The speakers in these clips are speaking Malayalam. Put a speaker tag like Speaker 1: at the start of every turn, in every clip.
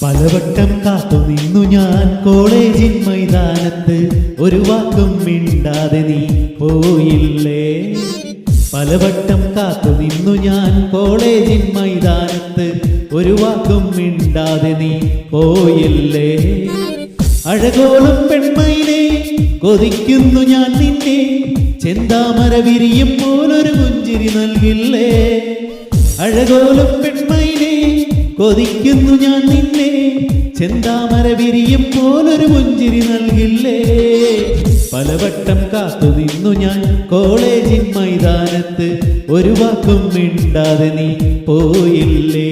Speaker 1: പലവട്ടം കാത്തു നിന്നു ഞാൻ കോളേജിൻ മൈതാനത്ത്, ഒരു വാക്കും മിണ്ടാതെ നീ പോയില്ലേ. പലവട്ടം കാത്തു നിന്നു ഞാൻ കോളേജിൻ മൈതാനത്ത്, ഒരു വാക്കും മിണ്ടാതെ നീ പോയില്ലേ. അഴകോളം പെൺമയിലെ കൊതിക്കുന്നു ഞാൻ നിന്നെ, ചെന്താമര വിരിയും പോലൊരു പുഞ്ചിരി നൽകില്ലേ. അഴകോളം പെൺമയിലെ കൊതിക്കുന്നു ഞാൻ നിന്നെ, ചെന്താമര വിരിയും പോലൊരു പുഞ്ചിരി നൽകില്ലേ. പലവട്ടം കാത്തു നിന്നു ഞാൻ കോളേജിൻ മൈതാനത്ത്, ഒരു വാക്കും മിണ്ടാതെ നീ പോയില്ലേ.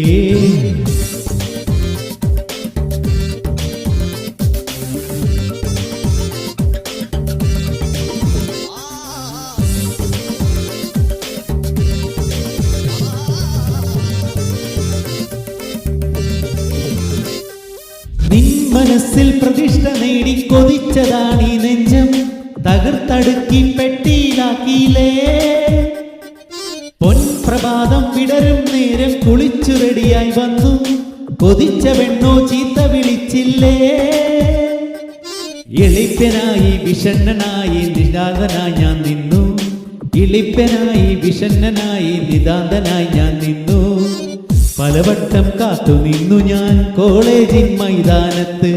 Speaker 1: നിൻ മനസ്സിൽ പ്രതിഷ്ഠ നേടി കൊതിച്ചതാണീ നെഞ്ചം, തകർത്തടുക്കി പെട്ടിയിലാക്കിയില്ലേ. പൊൻപ്രഭാതം വിടരും നേരം കുളിച്ചു റെഡിയായി വന്നു, കൊതിച്ച പെണ്ണോ ചീത്ത വിളിച്ചില്ലേ. എളിപ്പനായി വിഷണ്ണനായി നിതാന്തനായി ഞാൻ നിന്നു, എളിപ്പനായി വിഷണ്ണനായി നിതാന്തനായി ഞാൻ നിന്നു. പലവട്ടം കാത്തു നിന്നു ഞാൻ കോളേജിൻ മൈതാനത്ത്,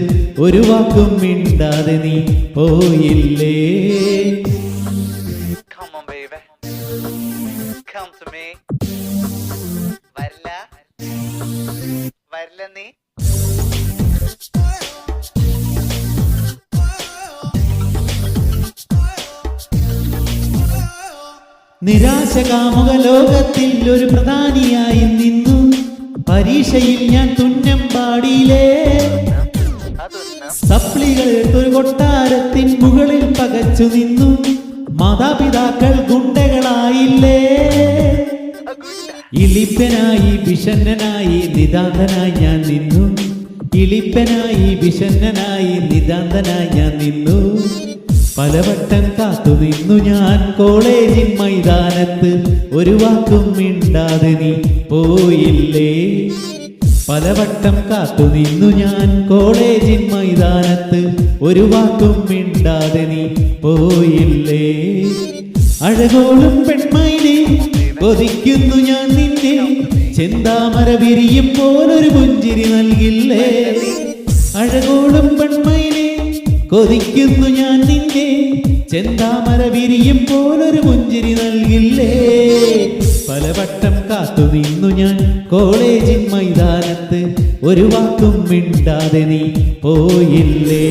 Speaker 1: ഒരു വാക്കും മിണ്ടാതെ നീ പോയില്ലേ.
Speaker 2: Come on, baby. Come to me. വരില്ല വരില്ല നീ.
Speaker 1: നിരാശ കാമുക ലോകത്തിൽ ഒരു പ്രധാനിയായി നിന്നു, പരീക്ഷയിൽ ഞാൻ തുന്നം പാടിയില്ലേ. സപ്ലികൾ ഒരു കൊട്ടാരത്തിൻ മുകളിൽ പകച്ചു നിന്നു, മാതാപിതാക്കൾ ഗുണ്ടകളായില്ലേ. ഇളിപ്പനായി വിഷണ്ണനായി നിതാന്തനായി ഞാൻ നിന്നു, ഇളിപ്പനായി വിഷണ്ണനായി നിതാന്തനായി ഞാൻ നിന്നു. പലവട്ടം കാത്തു നിന്നു ഞാൻ കോളേജിൻ മൈതാനത്ത്, ഒരു വാക്കും മിണ്ടാതെ നീ പോയില്ലേ. പലവട്ടം കാത്തു നിന്നു ഞാൻ കോളേജിൻ മൈതാനത്ത്, ഒരു വാക്കും മിണ്ടാതെ നീ പോയില്ലേ. അഴകോളം പെൺമയിലെ കൊതിക്കുന്നു ഞാൻ നിന്നെ, ചെന്താമര വിരിയും പോലൊരു പുഞ്ചിരി നൽകില്ലേ. അഴകോളം പെൺമയിലെ കൊതിക്കുന്നു ഞാൻ നിന്നെ, ചെന്താമര വിരിയും പോലൊരു പുഞ്ചിരി നൽകില്ലേ. പലവട്ടം കാത്തു നിന്നു ഞാൻ കോളേജിൻ മൈതാനത്ത്, ഒരു വാക്കും മിണ്ടാതെ നീ പോയില്ലേ.